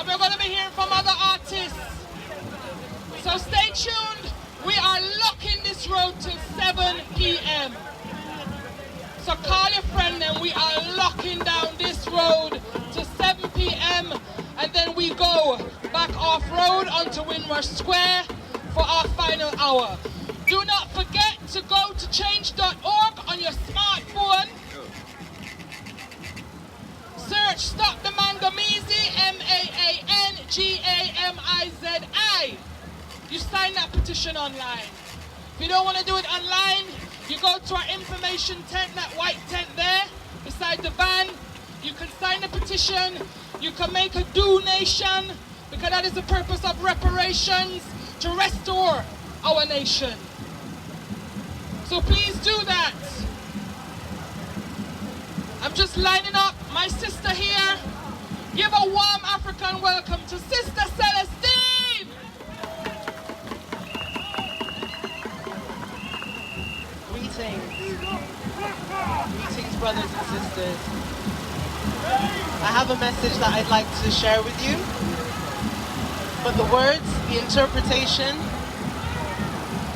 we're going to be hearing from other artists. So stay tuned. We are locking this road till 7 p.m. So call your friend and we are locking down this road to 7 p.m. and then we go back off road onto Windrush Square for our final hour. Do not forget to go to change.org on your smartphone. Search Stop the Mangamizi, MAANGAMIZI. You sign that petition online. If you don't want to do it online, you go to our information tent, that white tent there, beside the van. You can sign the petition. You can make a donation, because that is the purpose of reparations, to restore our nation. So please do that. I'm just lining up my sister here. Give a warm African welcome to Sister Celestine. Greetings, brothers and sisters. I have a message that I'd like to share with you. But the words, the interpretation,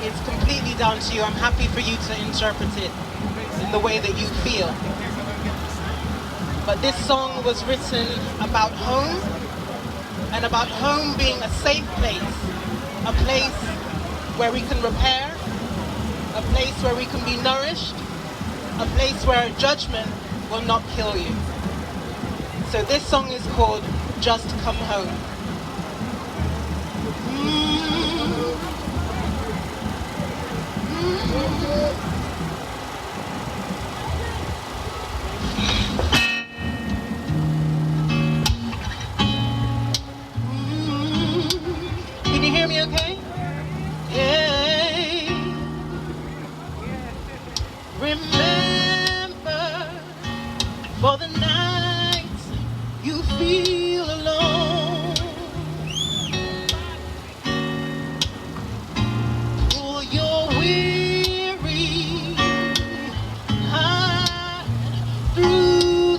is completely down to you. I'm happy for you to interpret it in the way that you feel. But this song was written about home, and about home being a safe place, a place where we can repair, a place where we can be nourished, a place where judgment will not kill you. So this song is called Just Come Home. Can you hear me okay? Yeah. Remember, for the nights you feel alone, pull your weary heart through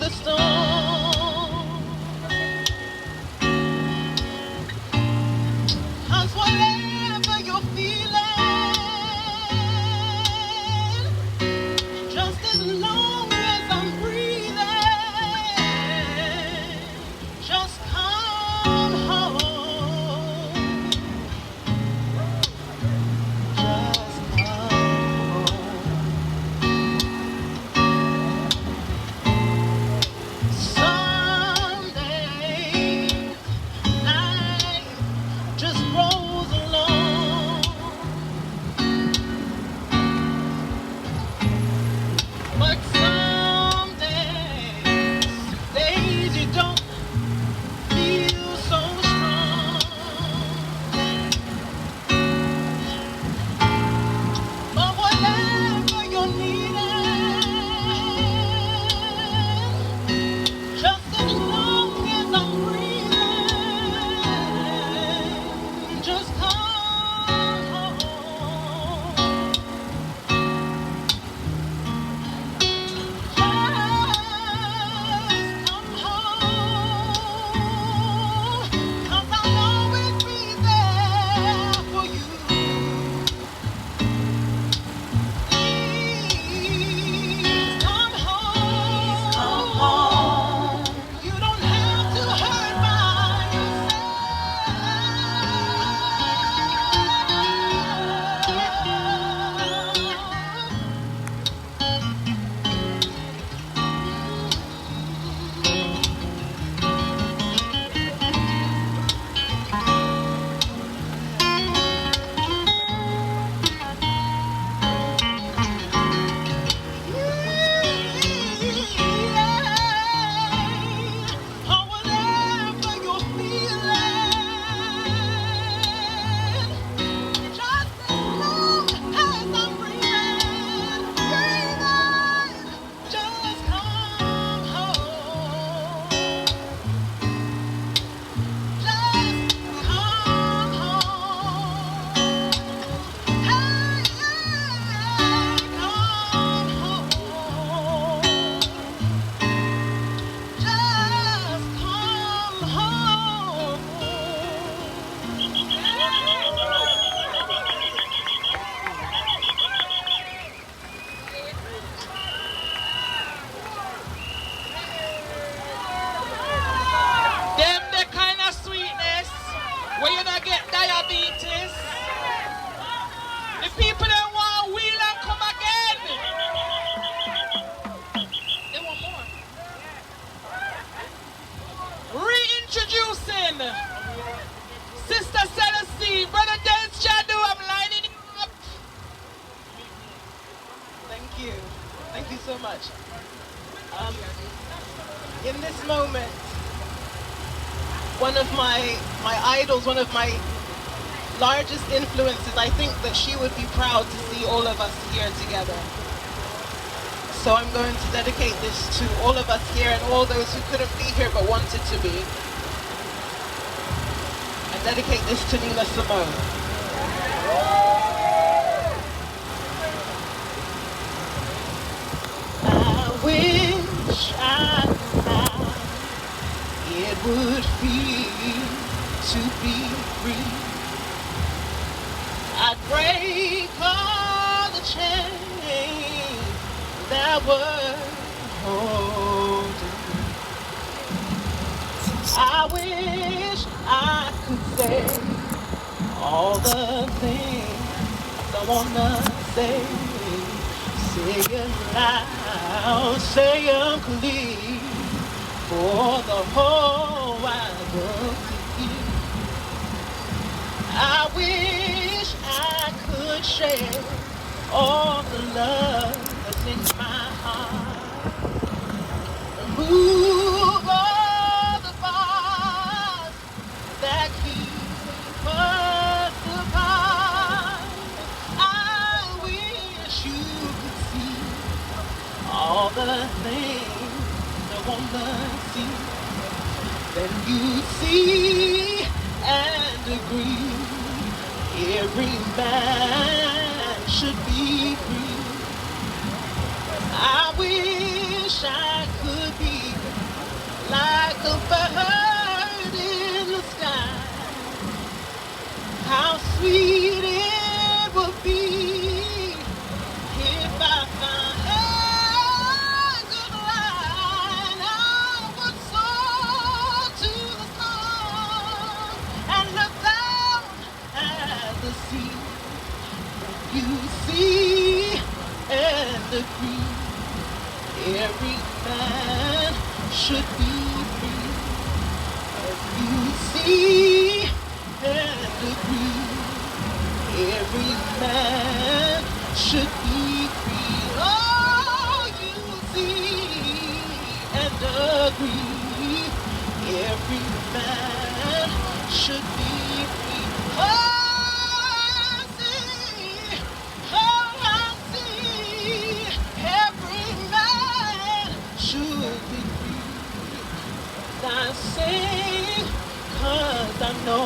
doing? Sister Celestine, Brother Dennis Jadu, I'm lining you up. Thank you. Thank you so much. In this moment, one of my idols, one of my largest influences, I think that she would be proud to see all of us here together. So I'm going to dedicate this to all of us here and all those who couldn't be here but wanted to be. I dedicate this to Nina Simone. I wish I knew how it would feel to be free. I'd break all the chains that were holding me. I wish I could say all the things I wanna say. Say it loud, say it clear, for the whole wide world to hear. I wish I could share all the love that's in my heart. Remove all the bars that keep us apart. I wish you could see all the things I wanna see. Then you see and agree. Every man should be free. I wish I could be like a bird in the sky. How sweet it would be if I found a good line. I would soar to the sun and look down at the sea. You see and agree. Every man should be free. You see and agree. Every man should be free. Oh, you see and agree. Every man should be free. Oh, I see. Oh, I see. Every man should be free. I sing 'cause I know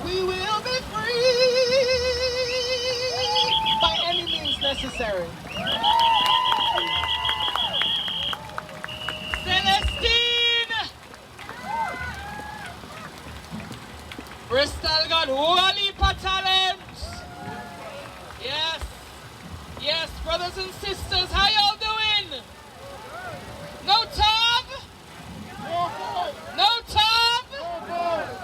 we will be free by any means necessary. Celestine! Bristol got one heap of talent. Yes. Yes, brothers and sisters, how y'all doing? No Tom? No Tom?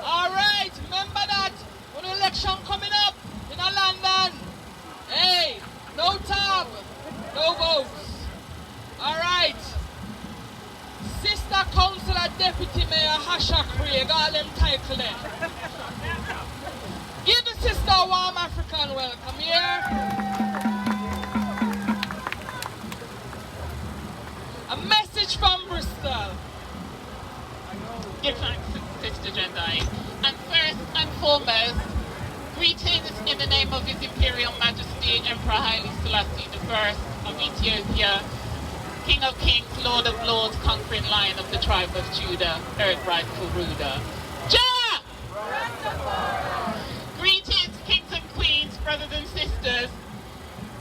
All right, remember that when the election coming up in London. Hey, no Tom, no votes. All right. Sister Councillor Deputy Mayor Hasha Craig, all them title there. Give the sister a warm African welcome here. A message from Bristol. Give thanks, Sister Jedi. And first and foremost, greetings in the name of His Imperial Majesty Emperor Haile Selassie I of Ethiopia, King of Kings, Lord of Lords, conquering Lion of the tribe of Judah, Earth rightful ruler. Jah! Greetings, kings and queens, brothers and sisters.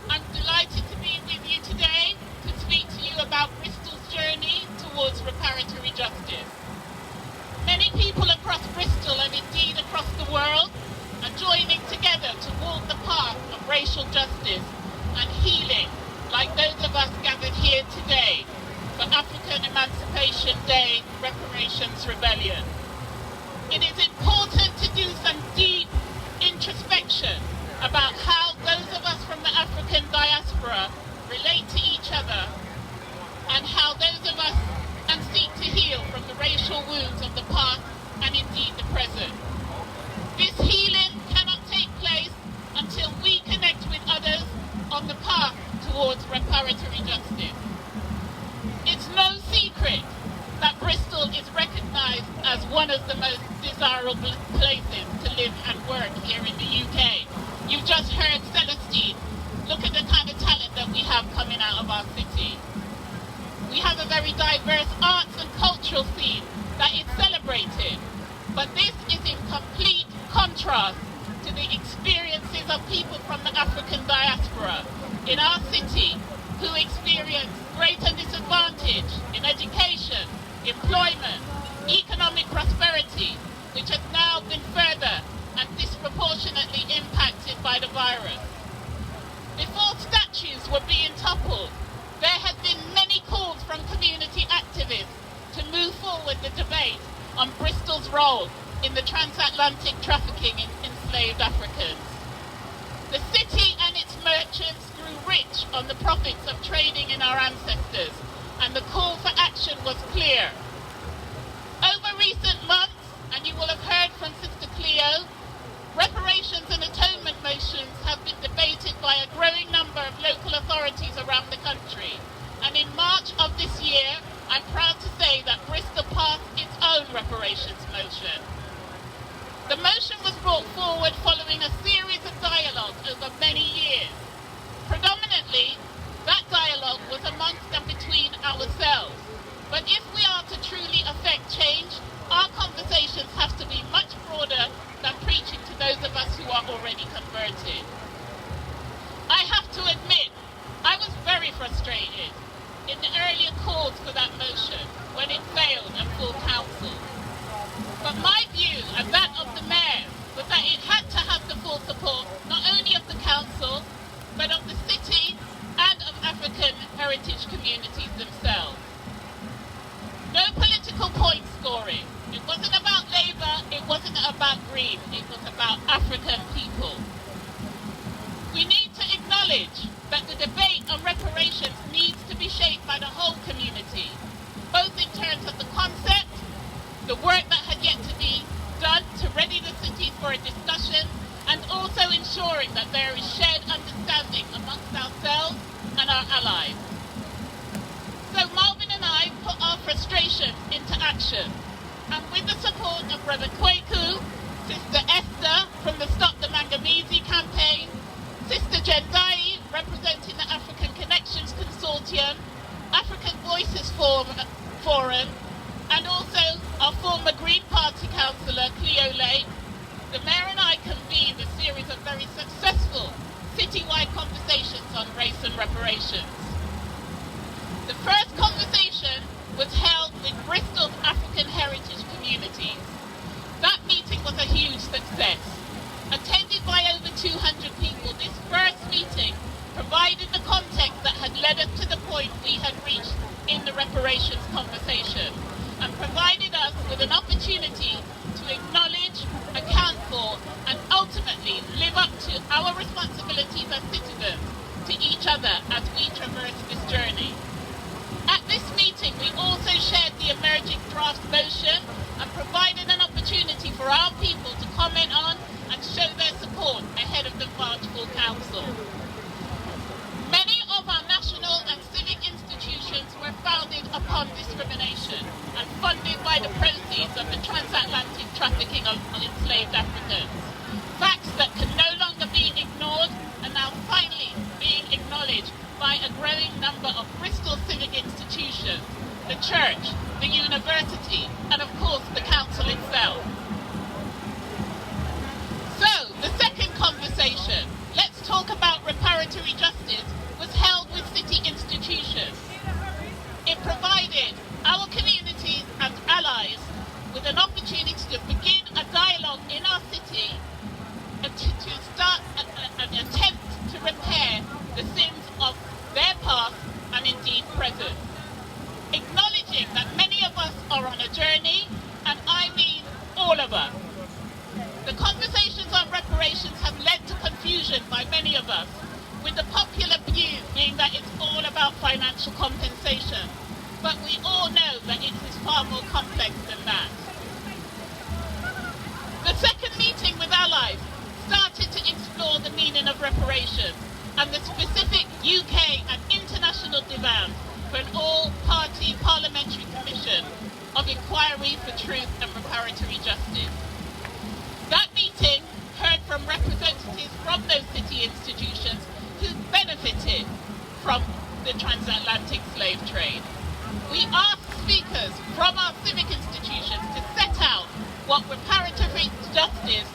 I'm delighted to be with you today to speak to you about Bristol's journey towards reparatory justice. Many people across Bristol and indeed across the world are joining together to walk the path of racial justice and healing rebellion. It is important to do some deep introspection about how those of us from the African diaspora relate to each other, and how those of us and seek to heal from the racial wounds of the past and indeed the present. This healing cannot take place until we connect with others on the path towards reparatory justice. It's no secret that Bristol is recognised as one of the most desirable places to live and work here in the UK. You've just heard Celestine. Look at the kind of talent that we have coming out of our city. We have a very diverse arts and cultural scene that is celebrated, but this is in complete contrast to the experiences of people from the African diaspora in our city who experience greater disadvantage in education, employment, economic prosperity, which has now been further and disproportionately impacted by the virus. Before statues were being toppled, there had been many calls from community activists to move forward the debate on Bristol's role in the transatlantic trafficking in enslaved Africans. The city and its merchants grew rich on the profits of trading in our ancestors, and the call for action was clear. Over recent months, and you will have heard from Sister Cleo, reparations and atonement motions have been debated by a growing number of local authorities around the country. And in March of this year, I'm proud to say that Bristol passed its own reparations motion. The motion was brought forward following a series of dialogue over many years. Predominantly, that dialogue was amongst and between ourselves. But if we are to truly affect change, our conversations have to be much broader than preaching to those of us who are already converted. I have to admit, I was very frustrated in the earlier calls for that motion when it failed at full council. But my view and that of the mayor was that it had to have the full support not only of the council, but of the city and of African heritage communities themselves. No political point scoring. It wasn't about Labour, it wasn't about Green, it was about African people. We need to acknowledge that the debate on reparations needs to be shaped by the whole community, both in terms of the concept, the work that had yet to be done to ready the city for a discussion, and also ensuring that there is shared understanding amongst ourselves and our allies. So Marvin and I put our frustrations into action, and with the support of Brother Kweku, Sister Esther from the Stop the Mangamizi campaign, Sister Jendai representing the African Connections Consortium, African Voices Forum, and also our former Green Party councillor Cleo Lake, the Mayor and I convened a series of very successful citywide conversations on race and reparations. The first conversation was held with Bristol's African heritage communities. That meeting was a huge success. Attended by over 200 people, this first meeting provided the context that had led us to the point we had reached in the reparations conversation, and provided us with an opportunity to acknowledge, account for, and ultimately live up to our responsibilities as citizens to each other as we traverse this journey. At this meeting, we also shared the emerging draft motion and provided an opportunity for our people to comment on and show their support ahead of the March Full Council. Many of our national and civic institutions were founded upon discrimination and funded by the proceeds of the transatlantic trafficking of enslaved Africans. Facts that can no longer be ignored are now finally being acknowledged by a growing number of Bristol civic institutions, the church, the university, and of course the council itself. So, the second conversation, let's talk about reparatory justice, was held with city institutions. It provided our communities and allies with an opportunity to begin a dialogue in our city to start an attempt to repair the sins of their past and indeed present. Acknowledging that many of us are on a journey taken by many of us, with the popular view being that it's all about financial compensation. But we all know that it is far more complex than that. The second meeting with allies started to explore the meaning of reparations and the specific UK and international demand for an all-party parliamentary commission of inquiry for truth and reparatory justice. That meeting heard from representatives from those city institutions who benefited from the transatlantic slave trade. We asked speakers from our civic institutions to set out what reparatory justice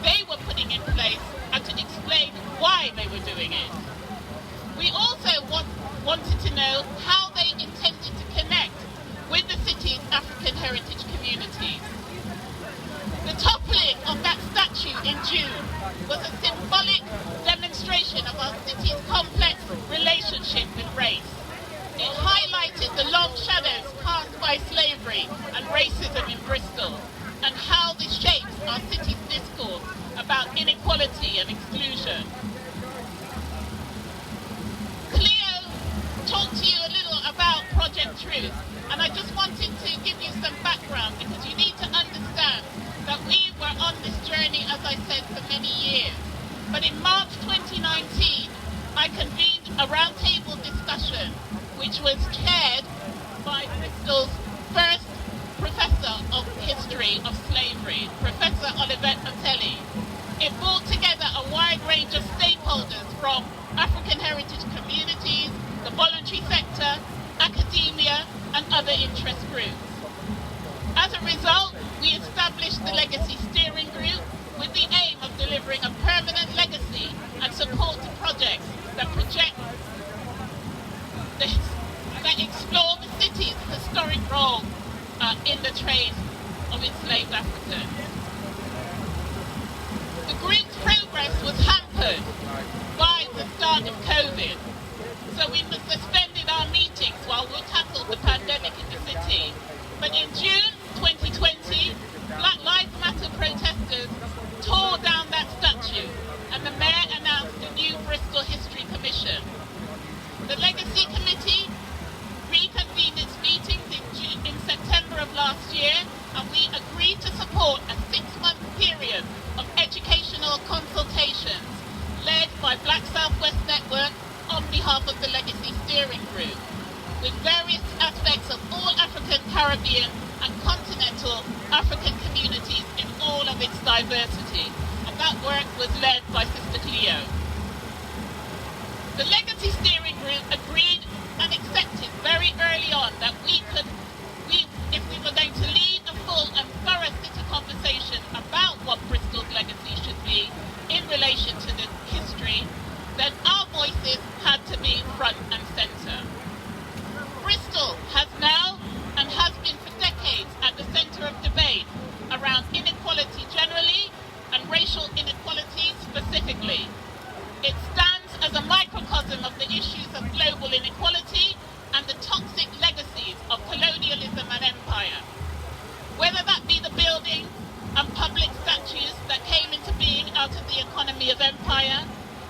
they were putting in place and to explain why they were doing it. We also wanted to know how they intended to connect with the city's African heritage communities. The toppling of that statue in June was a symbolic demonstration of our city's complex relationship with race. It highlighted the long shadows cast by slavery and racism in Bristol and how this shapes our city's discourse about inequality and exclusion. Cleo talked to you a little about Project Truth, and I just wanted to give you some background because you need to understand that we were on this journey, as I said, for many years. But in March 2019, I convened a roundtable discussion which was chaired by Bristol's first Professor of History of Slavery, Professor Olivette Otelli. It brought together a wide range of stakeholders from African heritage communities, the voluntary sector, academia, and other interest groups. As a result, we established the Legacy Steering Group with the aim of delivering a permanent legacy and support to projects that explore the city's historic role in the trade of enslaved Africans. The group's progress was hampered by the start of COVID, so we suspended our meetings while we tackled the pandemic in the city. But in June 2020, Black Lives Matter protesters tore down that statue, and the mayor announced a new Bristol History Commission. The Legacy Committee reconvened its meetings in September of last year, and we agreed to support a 6-month period of educational consultations led by Black Southwest Network on behalf of the Legacy Steering Group, with various aspects of all African, Caribbean and continental African communities in all of its diversity, and that work was led by Sister Cleo. The Legacy Steering Group agreed and accepted very early on that if we were going to lead a full and thorough city conversation about what Bristol's legacy should be in relation to the history, then our voices had to be front and centre. Bristol has now and has been for decades at the centre of debate around inequality generally and racial inequality specifically. It stands as a microcosm of the issues of global inequality and the toxic legacies of colonialism and empire. Whether that be the building and public statues that came into being out of the economy of empire,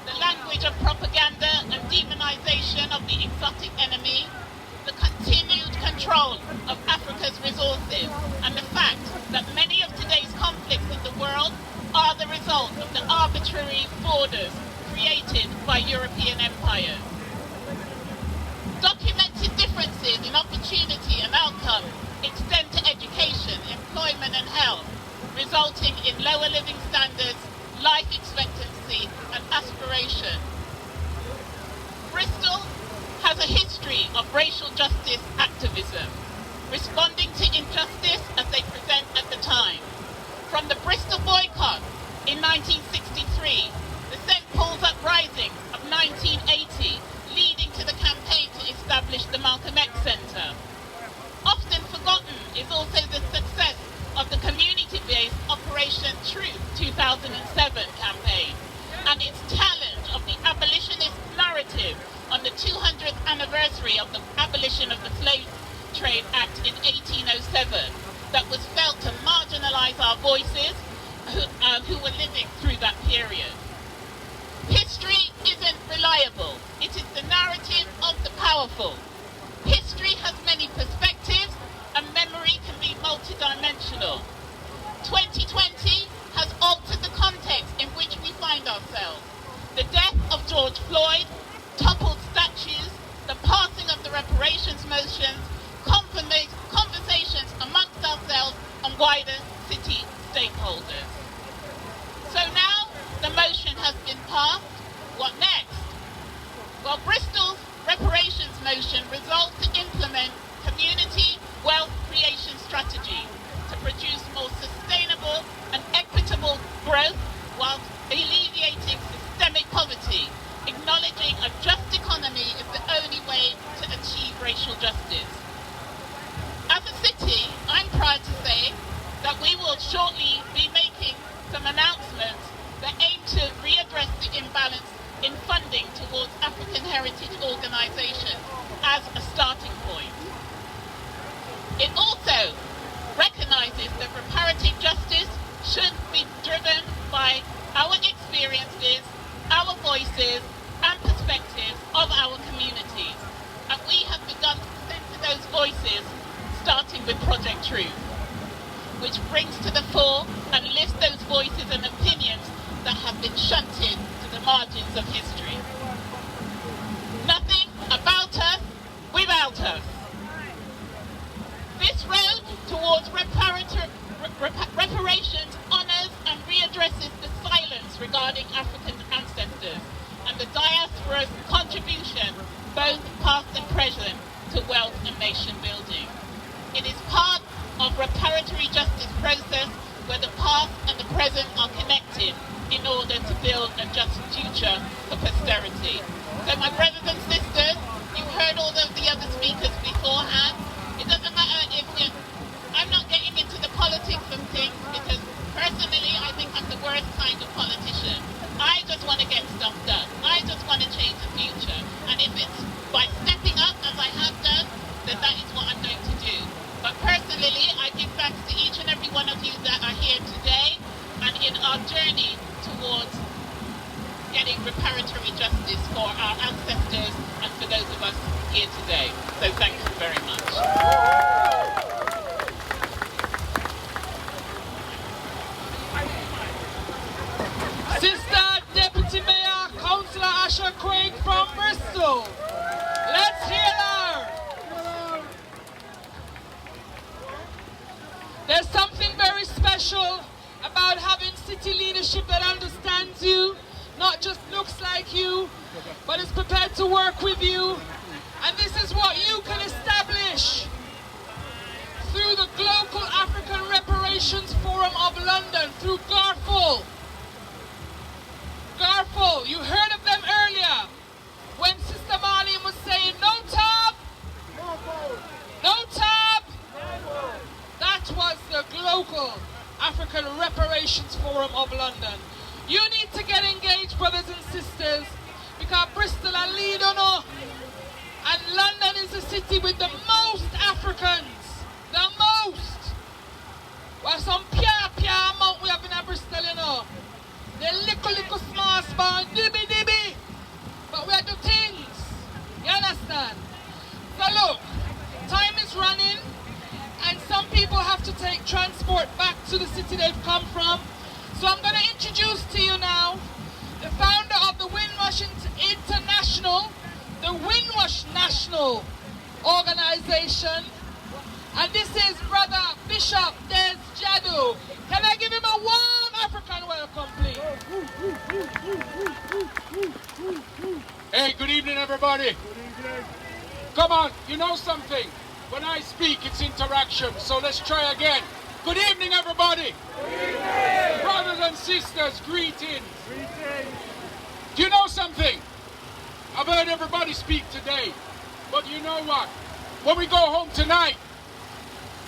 the language of propaganda and demonization of the exotic enemy, the continued control of Africa's resources, and the fact that many of today's conflicts in the world are the result of the arbitrary borders created by European empires. Documented differences in opportunity and outcome extend to education, employment and health, resulting in lower living standards, life expectancy and aspiration. Bristol has a history of racial justice activism, responding to injustice as they present at the time. From the Bristol boycott in 1963, the St. Paul's Uprising of 1980, leading to the campaign to establish the Malcolm X Centre. Often forgotten is also the success of the community-based Operation Truth 2007 campaign and its challenge of the abolitionist narrative on the 200th anniversary of the abolition of the Slave Trade Act in 1807 that was felt to marginalise our voices who were living through that period. History isn't reliable. It is the narrative of the powerful. History has many perspectives and memory can be multidimensional. 2020 has altered the context in which we find ourselves. The death of George Floyd, toppled statues, the passing of the reparations motions, conversations amongst ourselves and wider city stakeholders. So now the motion has been passed. What next? Well, Bristol's reparations motion resolved to implement community wealth creation strategy to produce more sustainable and equitable growth whilst alleviating systemic poverty, acknowledging a just economy is the only way to achieve racial justice. As a city, I'm proud to say that we will shortly be making some announcements that aim to readdress the imbalance in funding towards African heritage organisations as a starting point. It also recognises that reparative justice should be driven by our experiences, our voices and perspectives of our communities. And we have begun to centre those voices, starting with Project Truth, which brings to the fore and lifts those voices and opinions that have been shunted to the margins of history. Nothing about us without us. This road towards reparations honours and readdresses the silence regarding African ancestors and the diaspora's contribution, both past and present, to wealth and nation building. It is part of reparatory justice process where the past and the present are connected in order to build a just future for posterity. So my brothers and sisters, you've heard all of the other speakers beforehand. It doesn't matter if I'm not getting into the politics of things because personally I think I'm the worst kind of politician. I just want to get stuff done. I just want to change the future. And if it's by stepping up as I have done, then that is what I'm going to do. But personally, I give thanks to each and every one of you that are here today and in our journey towards getting reparatory justice for our ancestors and for those of us here today. So thank you very much. Sister Deputy Mayor Councillor Asher Craig from Bristol. Let's hear her. There's something very special about having city leadership that understands you, not just looks like you, but is prepared to work with you. And this is what you can establish through the Global African Reparations Forum of London, through GARFL. GARFL, you heard of them earlier when Sister Marlene was saying no tab, no tab. That was the Global African Reparations Forum of London. You need to get engaged, brothers and sisters, because Bristol are lead on us. And London is the city with the most Africans. The most. Well, some pia amount we have in Bristol, you know. The little small, dibby. But we are do things. You understand? So look, time is running. And some people have to take transport back to the city they've come from. So I'm going to introduce to you now the founder of the Windrush International, the Windrush National Organization. And this is Brother Bishop Des Jadu. Can I give him a warm African welcome, please? Hey, good evening, everybody. Good evening. Come on, you know something? When I speak, it's interaction, so let's try again. Good evening, everybody. Good evening. Brothers and sisters, greetings. Greetings. Do you know something? I've heard everybody speak today, but you know what? When we go home tonight,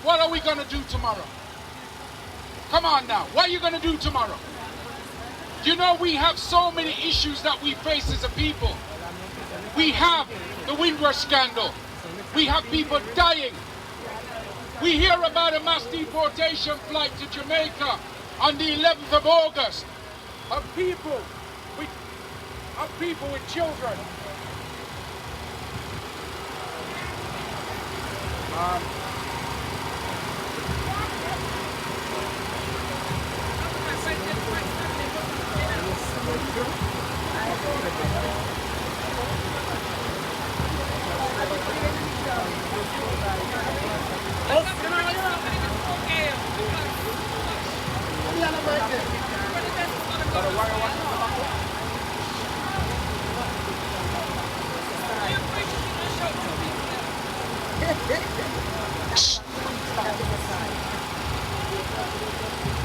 what are we going to do tomorrow? Come on now, what are you going to do tomorrow? You know, we have so many issues that we face as a people. We have the Windrush scandal. We have people dying. We hear about a mass deportation flight to Jamaica on the 11th of August of people with of people with children.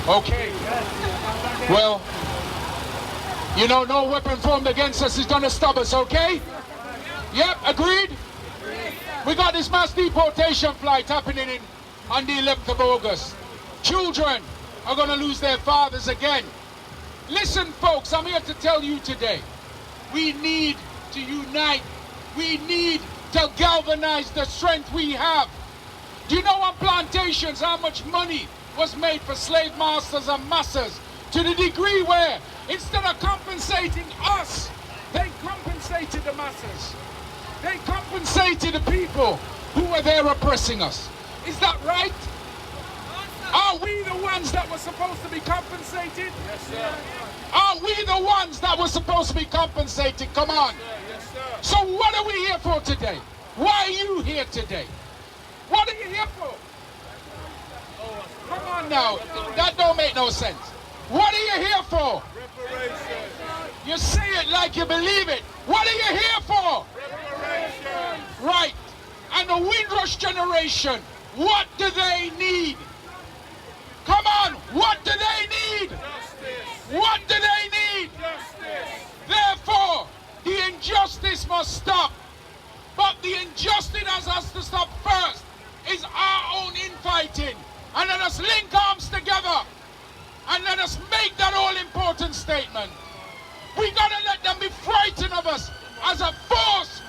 Okay. Well, you know, no weapon formed against us is gonna stop us, okay? Yep, agreed? We got this mass deportation flight happening on the 11th of August. Children are gonna lose their fathers again. Listen, folks, I'm here to tell you today, we need to unite. We need to galvanize the strength we have. Do you know on plantations how much money was made for slave masters and masters, to the degree where instead of compensating us, they compensated the masses. They compensated the people who were there oppressing us. Is that right? Are we the ones that were supposed to be compensated? Yes, sir. Are we the ones that were supposed to be compensated? Come on. Yes, sir. So what are we here for today? Why are you here today? What are you here for? Come on now, that don't make no sense. What are you here for? Reparations. You say it like you believe it. What are you here for? Reparations. Right. And the Windrush generation, what do they need? Come on, what do they need? Justice. What do they need? Justice. Therefore, the injustice must stop. But the injustice that has to stop first is our own infighting. And let us link arms together and let us make that all-important statement. We gotta let them be frightened of us as a force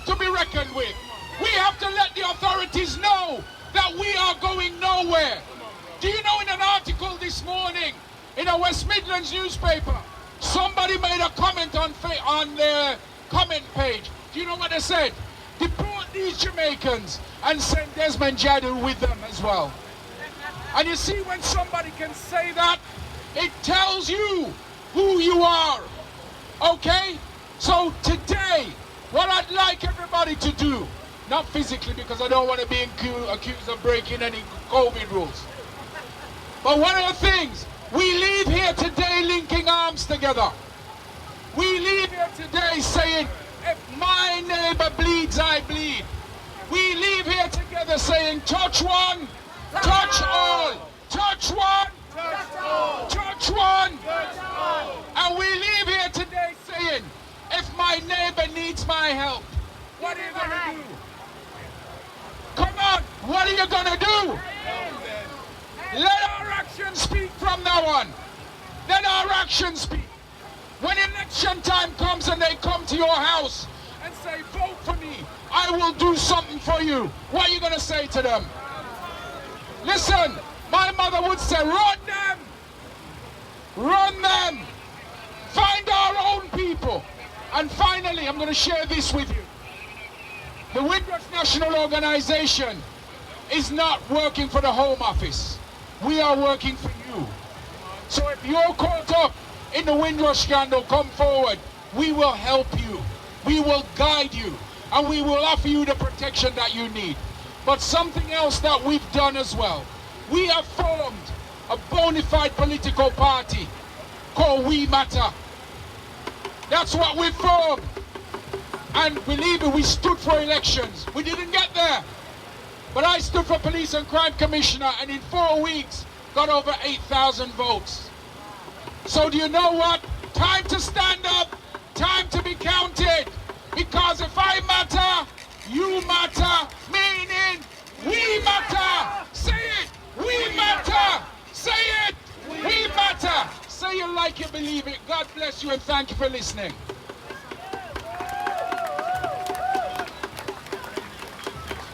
to be reckoned with. We have to let the authorities know that we are going nowhere. Do you know, in an article this morning in a West Midlands newspaper, somebody made a comment on their comment page. Do you know what they said? Deport these Jamaicans and send Desmond Jadu with them as well. And you see, when somebody can say that, it tells you who you are. Okay? So today, what I'd like everybody to do, not physically because I don't want to be accused of breaking any COVID rules, but one of the things, we leave here today linking arms together. We leave here today saying, if my neighbor bleeds, I bleed. We leave here together saying, touch one, touch all. Touch one, touch all. Touch one, touch all. And we leave here today saying, if my neighbor needs my help, what are you going to do? Come on, what are you going to do? Let our actions speak from now on. Let our actions speak. When election time comes and they come to your house and say, vote for me, I will do something for you. What are you going to say to them? Listen, my mother would say, run them. Run them. Find our own people. And finally, I'm going to share this with you. The Windrush National Organization is not working for the Home Office. We are working for you. So if you're caught up in the Windrush scandal, come forward. We will help you. We will guide you. And we will offer you the protection that you need. But something else that we've done as well. We have formed a bona fide political party called We Matter. That's what we formed. And believe me, we stood for elections. We didn't get there. But I stood for Police and Crime Commissioner and in 4 weeks got over 8,000 votes. So do you know what? Time to stand up. Time to be counted. Because if I matter, you matter. Meaning, we matter. Say it. We matter. Say it. We matter. Say it like you believe it. God bless you and thank you for listening.